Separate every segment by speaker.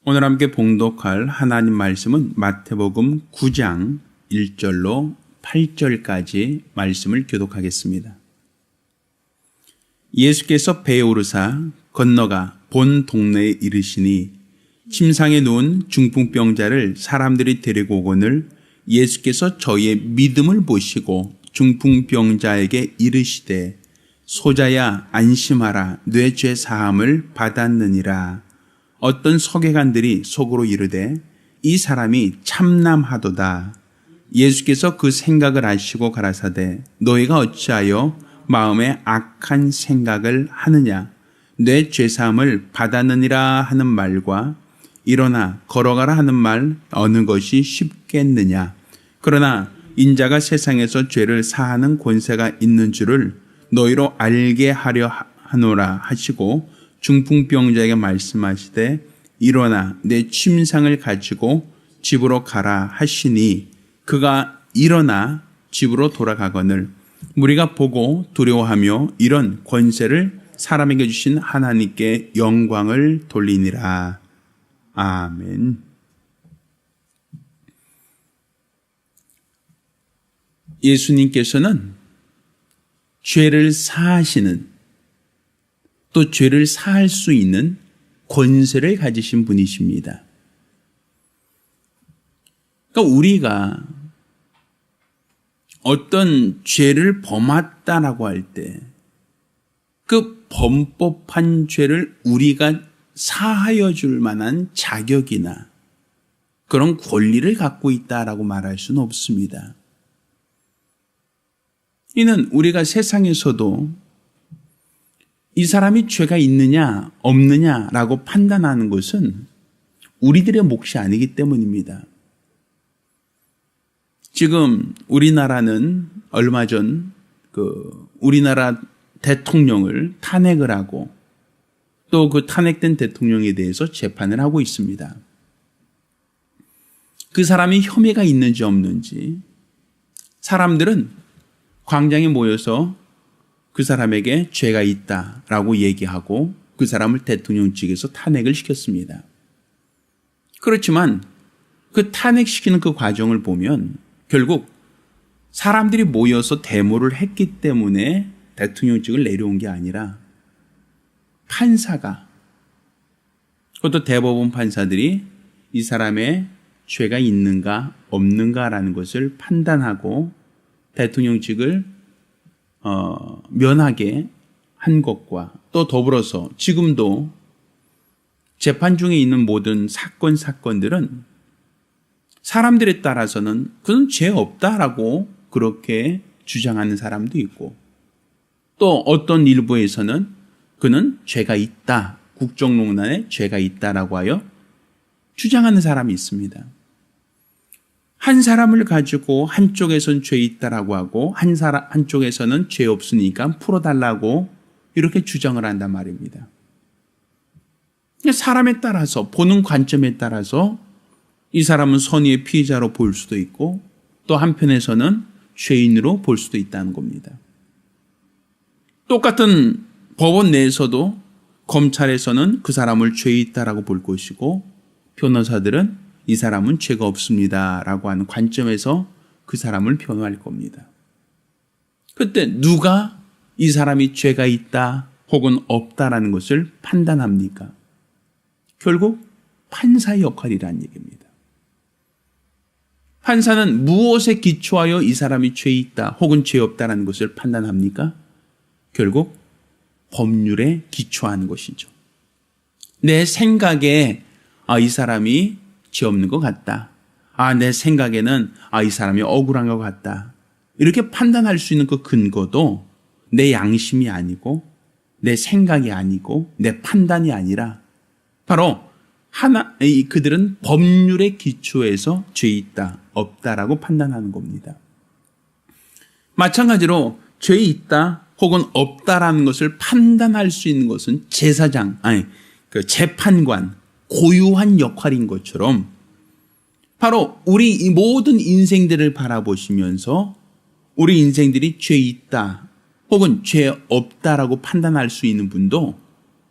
Speaker 1: 오늘 함께 봉독할 하나님 말씀은 마태복음 9장 1절로 8절까지 말씀을 교독하겠습니다. 예수께서 배에 오르사 건너가 본 동네에 이르시니 침상에 누운 중풍병자를 사람들이 데리고 오거늘 예수께서 저희의 믿음을 보시고 중풍병자에게 이르시되 소자야 안심하라 네 죄 사함을 받았느니라. 어떤 서기관들이 속으로 이르되 이 사람이 참남하도다. 예수께서 그 생각을 아시고 가라사대 너희가 어찌하여 마음에 악한 생각을 하느냐. 내 죄사함을 받았느니라 하는 말과 일어나 걸어가라 하는 말 어느 것이 쉽겠느냐. 그러나 인자가 세상에서 죄를 사하는 권세가 있는 줄을 너희로 알게 하려 하노라 하시고 중풍병자에게 말씀하시되 일어나 내 침상을 가지고 집으로 가라 하시니 그가 일어나 집으로 돌아가거늘 무리가 보고 두려워하며 이런 권세를 사람에게 주신 하나님께 영광을 돌리니라. 아멘. 예수님께서는 죄를 사하시는 또 죄를 사할 수 있는 권세를 가지신 분이십니다. 그러니까 우리가 어떤 죄를 범했다라고 할 때 그 범법한 죄를 우리가 사하여 줄 만한 자격이나 그런 권리를 갖고 있다라고 말할 수는 없습니다. 이는 우리가 세상에서도 이 사람이 죄가 있느냐 없느냐라고 판단하는 것은 우리들의 몫이 아니기 때문입니다. 지금 우리나라는 얼마 전 우리나라 대통령을 탄핵을 하고 또 그 탄핵된 대통령에 대해서 재판을 하고 있습니다. 그 사람이 혐의가 있는지 없는지 사람들은 광장에 모여서 그 사람에게 죄가 있다라고 얘기하고 그 사람을 대통령 측에서 탄핵을 시켰습니다. 그렇지만 그 탄핵시키는 그 과정을 보면 결국 사람들이 모여서 데모를 했기 때문에 대통령직을 내려온 게 아니라 판사가 그것도 대법원 판사들이 이 사람의 죄가 있는가 없는가라는 것을 판단하고 대통령직을 면하게 한 것과 또 더불어서 지금도 재판 중에 있는 모든 사건들은 사람들에 따라서는 그는 죄 없다라고 그렇게 주장하는 사람도 있고 또 어떤 일부에서는 그는 죄가 있다, 국정농단에 죄가 있다라고 하여 주장하는 사람이 있습니다. 한 사람을 가지고 한쪽에선 죄 있다라고 하고 한쪽에서는 죄 없으니까 풀어달라고 이렇게 주장을 한단 말입니다. 사람에 따라서 보는 관점에 따라서 이 사람은 선의의 피해자로 볼 수도 있고 또 한편에서는 죄인으로 볼 수도 있다는 겁니다. 똑같은 법원 내에서도 검찰에서는 그 사람을 죄 있다라고 볼 것이고 변호사들은 이 사람은 죄가 없습니다라고 하는 관점에서 그 사람을 변호할 겁니다. 그때 누가 이 사람이 죄가 있다 혹은 없다라는 것을 판단합니까? 결국 판사의 역할이라는 얘기입니다. 판사는 무엇에 기초하여 이 사람이 죄 있다 혹은 죄 없다라는 것을 판단합니까? 결국 법률에 기초하는 것이죠. 내 생각에 이 사람이 죄 없는 것 같다. 내 생각에는 이 사람이 억울한 것 같다. 이렇게 판단할 수 있는 그 근거도 내 양심이 아니고 내 생각이 아니고 내 판단이 아니라 바로 그들은 법률에 기초해서 죄 있다, 없다라고 판단하는 겁니다. 마찬가지로 죄 있다 혹은 없다라는 것을 판단할 수 있는 것은 재판관, 고유한 역할인 것처럼 바로 우리 이 모든 인생들을 바라보시면서 우리 인생들이 죄 있다 혹은 죄 없다라고 판단할 수 있는 분도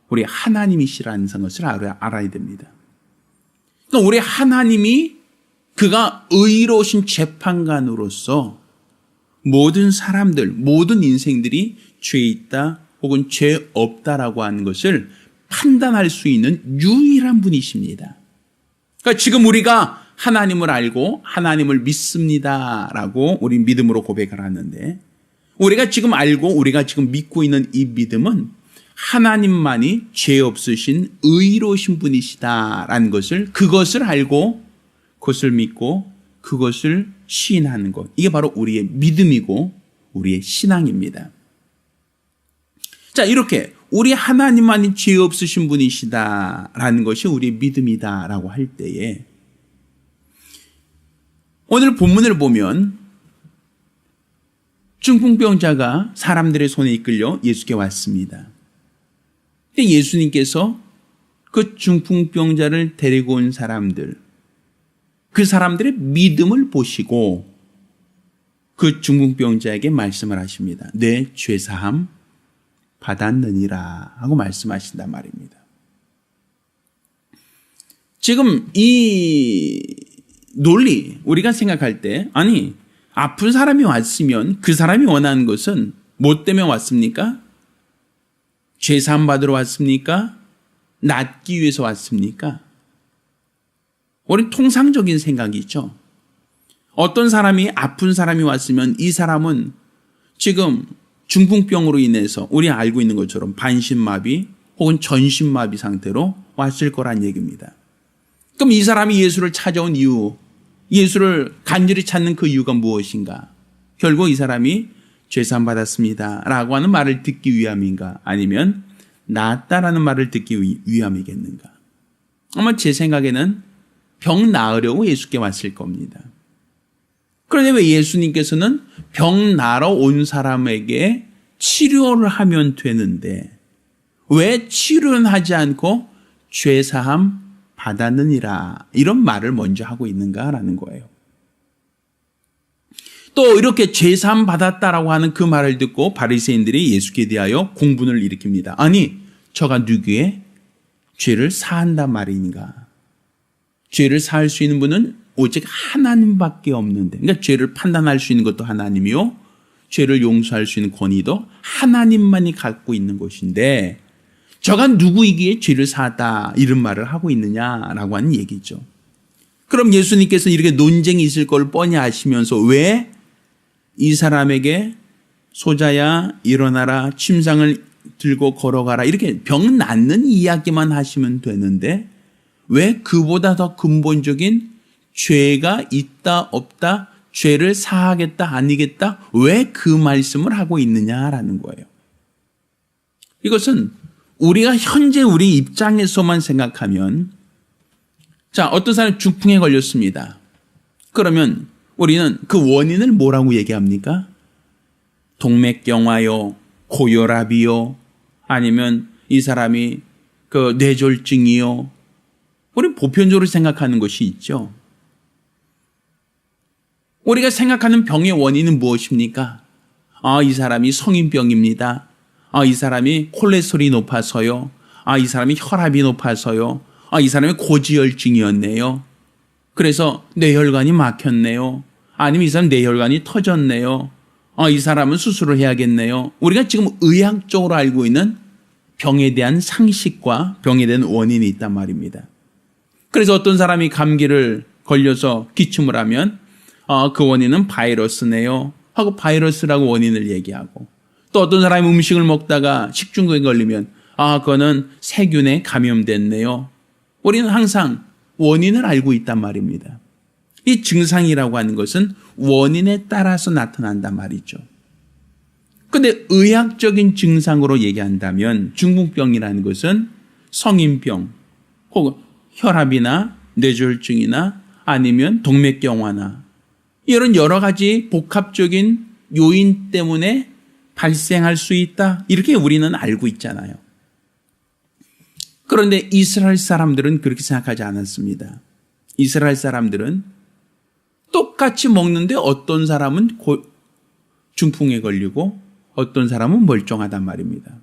Speaker 1: 우리 하나님이시라는 것을 알아야 됩니다. 그러니까 우리 하나님이 그가 의로우신 재판관으로서 모든 사람들, 모든 인생들이 죄 있다 혹은 죄 없다라고 하는 것을 판단할 수 있는 유일한 분이십니다. 그러니까 지금 우리가 하나님을 알고 하나님을 믿습니다라고 우리 믿음으로 고백을 하는데, 우리가 지금 알고 우리가 지금 믿고 있는 이 믿음은 하나님만이 죄 없으신 의로우신 분이시다라는 것을, 그것을 알고 그것을 믿고 그것을 시인하는 것, 이게 바로 우리의 믿음이고 우리의 신앙입니다. 자, 이렇게 우리 하나님만이 죄 없으신 분이시다라는 것이 우리의 믿음이다라고 할 때에, 오늘 본문을 보면 중풍병자가 사람들의 손에 이끌려 예수께 왔습니다. 근데 예수님께서 그 중풍병자를 데리고 온 사람들, 그 사람들의 믿음을 보시고 그 중풍병자에게 말씀을 하십니다. 내 죄사함 받았느니라 하고 말씀하신단 말입니다. 지금 이 논리, 우리가 생각할 때, 아니, 아픈 사람이 왔으면 그 사람이 원하는 것은 뭐 때문에 왔습니까? 죄사함 받으러 왔습니까? 낫기 위해서 왔습니까? 우리 통상적인 생각이죠. 어떤 사람이, 아픈 사람이 왔으면 이 사람은 지금 중풍병으로 인해서 우리 알고 있는 것처럼 반신마비 혹은 전신마비 상태로 왔을 거란 얘기입니다. 그럼 이 사람이 예수를 찾아온 이유, 예수를 간절히 찾는 그 이유가 무엇인가? 결국 이 사람이 죄사함 받았습니다 라고 하는 말을 듣기 위함인가? 아니면 낫다라는 말을 듣기 위함이겠는가? 아마 제 생각에는 병 나으려고 예수께 왔을 겁니다. 그런데 왜 예수님께서는 병 나러 온 사람에게 치료를 하면 되는데 왜 치료는 하지 않고 죄사함 받았느니라 이런 말을 먼저 하고 있는가라는 거예요. 또 이렇게 죄사함 받았다라고 하는 그 말을 듣고 바리새인들이 예수께 대하여 공분을 일으킵니다. 아니, 저가 누구의 죄를 사한단 말인가? 죄를 사할 수 있는 분은 오직 하나님밖에 없는데, 그러니까 죄를 판단할 수 있는 것도 하나님이요, 죄를 용서할 수 있는 권위도 하나님만이 갖고 있는 것인데 저가 누구이기에 죄를 사다 이런 말을 하고 있느냐라고 하는 얘기죠. 그럼 예수님께서는 이렇게 논쟁이 있을 걸 뻔히 아시면서 왜 이 사람에게 소자야 일어나라, 침상을 들고 걸어가라, 이렇게 병 낫는 이야기만 하시면 되는데 왜 그보다 더 근본적인 죄가 있다 없다, 죄를 사하겠다 아니겠다, 왜 그 말씀을 하고 있느냐라는 거예요. 이것은 우리가 현재 우리 입장에서만 생각하면, 자, 어떤 사람이 중풍에 걸렸습니다. 그러면 우리는 그 원인을 뭐라고 얘기합니까? 동맥경화요, 고혈압이요, 아니면 이 사람이 그 뇌졸중이요. 우리 보편적으로 생각하는 것이 있죠. 우리가 생각하는 병의 원인은 무엇입니까? 아, 이 사람이 성인병입니다. 아, 이 사람이 콜레스테롤이 높아서요. 아, 이 사람이 혈압이 높아서요. 아, 이 사람이 고지혈증이었네요. 그래서 뇌혈관이 막혔네요. 아니면 이 사람 뇌혈관이 터졌네요. 아, 이 사람은 수술을 해야겠네요. 우리가 지금 의학적으로 알고 있는 병에 대한 상식과 병에 대한 원인이 있단 말입니다. 그래서 어떤 사람이 감기를 걸려서 기침을 하면 그 원인은 바이러스네요 하고 바이러스라고 원인을 얘기하고, 또 어떤 사람이 음식을 먹다가 식중독에 걸리면 그거는 세균에 감염됐네요. 우리는 항상 원인을 알고 있단 말입니다. 이 증상이라고 하는 것은 원인에 따라서 나타난단 말이죠. 그런데 의학적인 증상으로 얘기한다면 중풍병이라는 것은 성인병 혹은 혈압이나 뇌졸중이나 아니면 동맥경화나 이런 여러 가지 복합적인 요인 때문에 발생할 수 있다, 이렇게 우리는 알고 있잖아요. 그런데 이스라엘 사람들은 그렇게 생각하지 않았습니다. 이스라엘 사람들은 똑같이 먹는데 어떤 사람은 중풍에 걸리고 어떤 사람은 멀쩡하단 말입니다.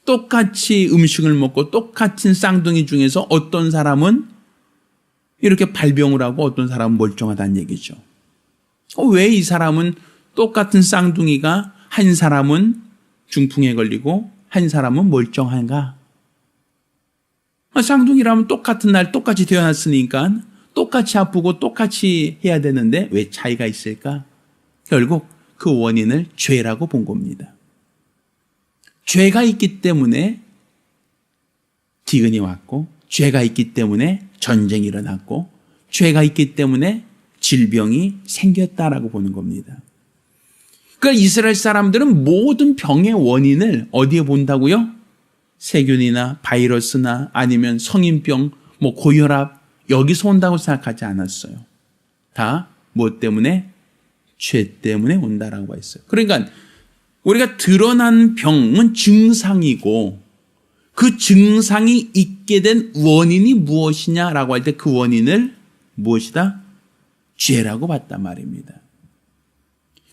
Speaker 1: 똑같이 음식을 먹고 똑같은 쌍둥이 중에서 어떤 사람은 이렇게 발병을 하고 어떤 사람은 멀쩡하다는 얘기죠. 왜 이 사람은 똑같은 쌍둥이가 한 사람은 중풍에 걸리고 한 사람은 멀쩡한가? 쌍둥이라면 똑같은 날 똑같이 태어났으니까 똑같이 아프고 똑같이 해야 되는데 왜 차이가 있을까? 결국 그 원인을 죄라고 본 겁니다. 죄가 있기 때문에 기근이 왔고, 죄가 있기 때문에 전쟁이 일어났고, 죄가 있기 때문에 질병이 생겼다라고 보는 겁니다. 그러니까 이스라엘 사람들은 모든 병의 원인을 어디에 본다고요? 세균이나 바이러스나 아니면 성인병, 고혈압 여기서 온다고 생각하지 않았어요. 다 뭐 때문에? 죄 때문에 온다라고 했어요. 그러니까 우리가 드러난 병은 증상이고 그 증상이 있게 된 원인이 무엇이냐라고 할 때 그 원인을 무엇이다? 죄라고 봤단 말입니다.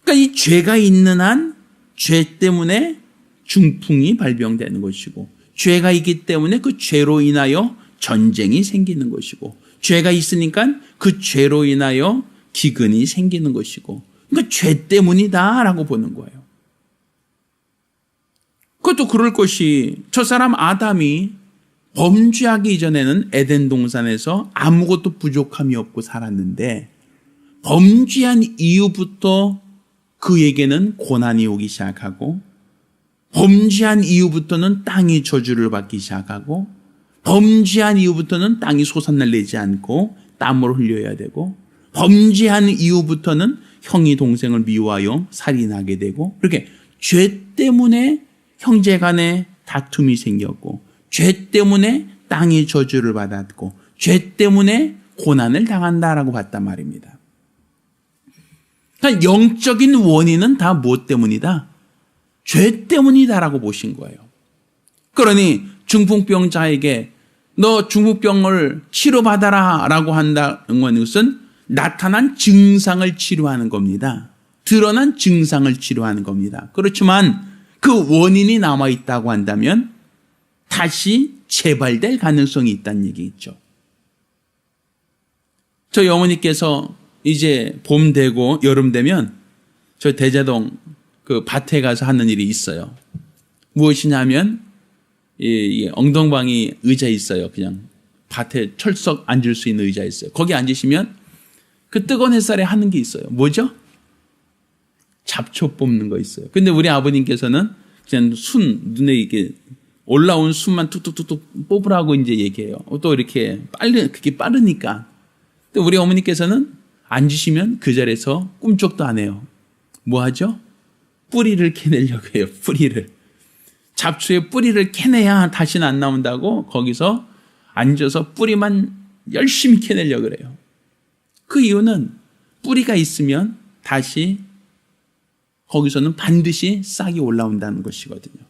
Speaker 1: 그러니까 이 죄가 있는 한 죄 때문에 중풍이 발병되는 것이고, 죄가 있기 때문에 그 죄로 인하여 전쟁이 생기는 것이고, 죄가 있으니까 그 죄로 인하여 기근이 생기는 것이고, 그러니까 죄 때문이다라고 보는 거예요. 그것도 그럴 것이 저 사람 아담이 범죄하기 이전에는 에덴 동산에서 아무것도 부족함이 없고 살았는데 범죄한 이후부터 그에게는 고난이 오기 시작하고, 범죄한 이후부터는 땅이 저주를 받기 시작하고, 범죄한 이후부터는 땅이 소산을 내지 않고 땀을 흘려야 되고, 범죄한 이후부터는 형이 동생을 미워하여 살인하게 되고, 그렇게 죄 때문에 형제 간에 다툼이 생겼고, 죄 때문에 땅이 저주를 받았고, 죄 때문에 고난을 당한다라고 봤단 말입니다. 그러니까 영적인 원인은 다 무엇 때문이다? 죄 때문이다라고 보신 거예요. 그러니 중풍병자에게 너 중풍병을 치료받아라 라고 한다는 것은 나타난 증상을 치료하는 겁니다. 드러난 증상을 치료하는 겁니다. 그렇지만 그 원인이 남아있다고 한다면 다시 재발될 가능성이 있다는 얘기겠죠. 저희 어머니께서 이제 봄 되고 여름 되면 저 대자동 그 밭에 가서 하는 일이 있어요. 무엇이냐면 이 엉덩방이 의자 있어요. 그냥 밭에 철썩 앉을 수 있는 의자 있어요. 거기 앉으시면 그 뜨거운 햇살에 하는 게 있어요. 뭐죠? 잡초 뽑는 거 있어요. 근데 우리 아버님께서는 그냥 눈에 이렇게 올라온 순만 툭툭툭툭 뽑으라고 이제 얘기해요. 또 이렇게 그게 빠르니까. 또 우리 어머니께서는 앉으시면 그 자리에서 꿈쩍도 안 해요. 뭐 하죠? 뿌리를 캐내려고 해요. 뿌리를. 잡초의 뿌리를 캐내야 다시는 안 나온다고 거기서 앉아서 뿌리만 열심히 캐내려고 그래요. 그 이유는 뿌리가 있으면 다시 거기서는 반드시 싹이 올라온다는 것이거든요.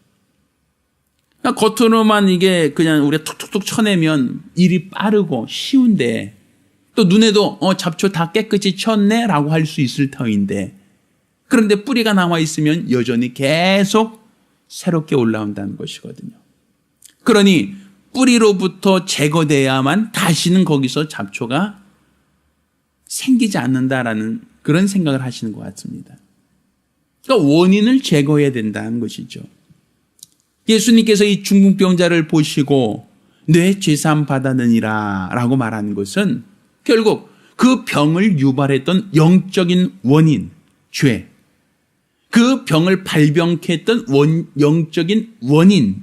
Speaker 1: 그러니까 겉으로만 이게 그냥 우리가 툭툭툭 쳐내면 일이 빠르고 쉬운데, 또 눈에도 잡초 다 깨끗이 쳤네 라고 할 수 있을 터인데, 그런데 뿌리가 남아 있으면 여전히 계속 새롭게 올라온다는 것이거든요. 그러니 뿌리로부터 제거돼야만 다시는 거기서 잡초가 생기지 않는다라는 그런 생각을 하시는 것 같습니다. 그러니까 원인을 제거해야 된다는 것이죠. 예수님께서 이 중풍병자를 보시고 뇌 죄사함 받았느니라 라고 말하는 것은 결국 그 병을 유발했던 영적인 원인, 죄, 그 병을 발병케 했던 영적인 원인,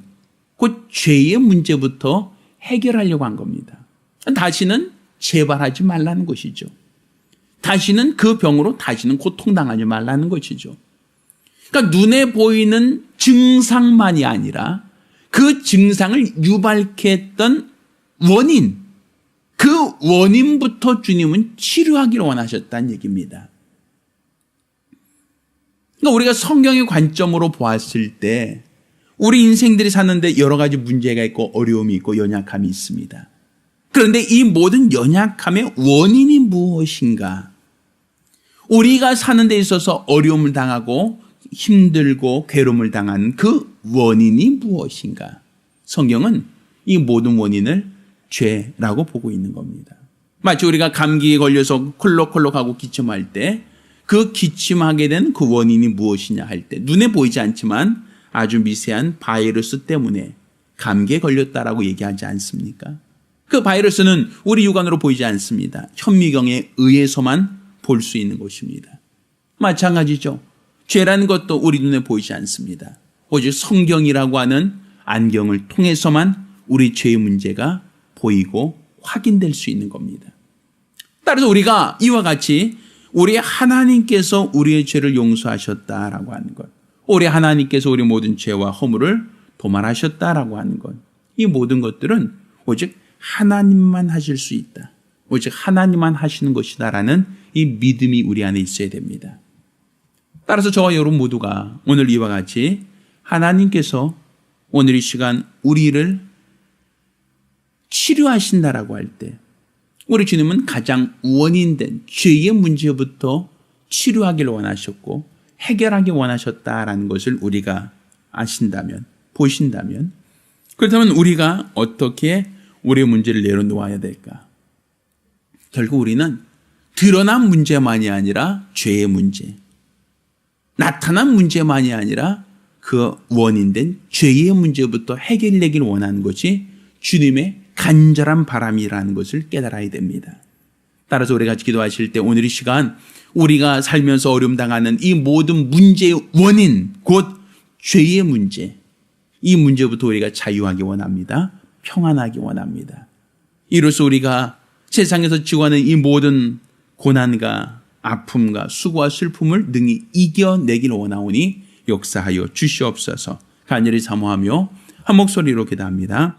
Speaker 1: 그 죄의 문제부터 해결하려고 한 겁니다. 다시는 재발하지 말라는 것이죠. 다시는 그 병으로 다시는 고통당하지 말라는 것이죠. 그러니까 눈에 보이는 증상만이 아니라 그 증상을 유발케 했던 원인, 그 원인부터 주님은 치료하기를 원하셨다는 얘기입니다. 그러니까 우리가 성경의 관점으로 보았을 때 우리 인생들이 사는데 여러 가지 문제가 있고 어려움이 있고 연약함이 있습니다. 그런데 이 모든 연약함의 원인이 무엇인가? 우리가 사는 데 있어서 어려움을 당하고 힘들고 괴로움을 당하는 그 원인이 무엇인가? 성경은 이 모든 원인을 죄라고 보고 있는 겁니다. 마치 우리가 감기에 걸려서 콜록콜록하고 기침할 때 그 기침하게 된 그 원인이 무엇이냐 할 때 눈에 보이지 않지만 아주 미세한 바이러스 때문에 감기에 걸렸다라고 얘기하지 않습니까? 그 바이러스는 우리 육안으로 보이지 않습니다. 현미경에 의해서만 볼 수 있는 것입니다. 마찬가지죠. 죄라는 것도 우리 눈에 보이지 않습니다. 오직 성경이라고 하는 안경을 통해서만 우리 죄의 문제가 보이고 확인될 수 있는 겁니다. 따라서 우리가 이와 같이 우리 하나님께서 우리의 죄를 용서하셨다라고 하는 것, 우리 하나님께서 우리 모든 죄와 허물을 도말하셨다라고 하는 것, 이 모든 것들은 오직 하나님만 하실 수 있다. 오직 하나님만 하시는 것이다라는 이 믿음이 우리 안에 있어야 됩니다. 따라서 저와 여러분 모두가 오늘 이와 같이 하나님께서 오늘 이 시간 우리를 치료하신다라고 할 때 우리 주님은 가장 원인된 죄의 문제부터 치료하기를 원하셨고 해결하기 원하셨다라는 것을 우리가 아신다면, 보신다면, 그렇다면 우리가 어떻게 우리의 문제를 내려놓아야 될까? 결국 우리는 드러난 문제만이 아니라 죄의 문제, 나타난 문제만이 아니라 그 원인된 죄의 문제부터 해결되기를 원하는 것이 주님의 간절한 바람이라는 것을 깨달아야 됩니다. 따라서 우리가 기도하실 때 오늘 이 시간 우리가 살면서 어려움 당하는 이 모든 문제의 원인, 곧 죄의 문제, 이 문제부터 우리가 자유하기 원합니다. 평안하기 원합니다. 이로써 우리가 세상에서 지고하는 이 모든 고난과 아픔과 수고와 슬픔을 능히 이겨내기를 원하오니 역사하여 주시옵소서. 간절히 사모하며 한 목소리로 기도합니다.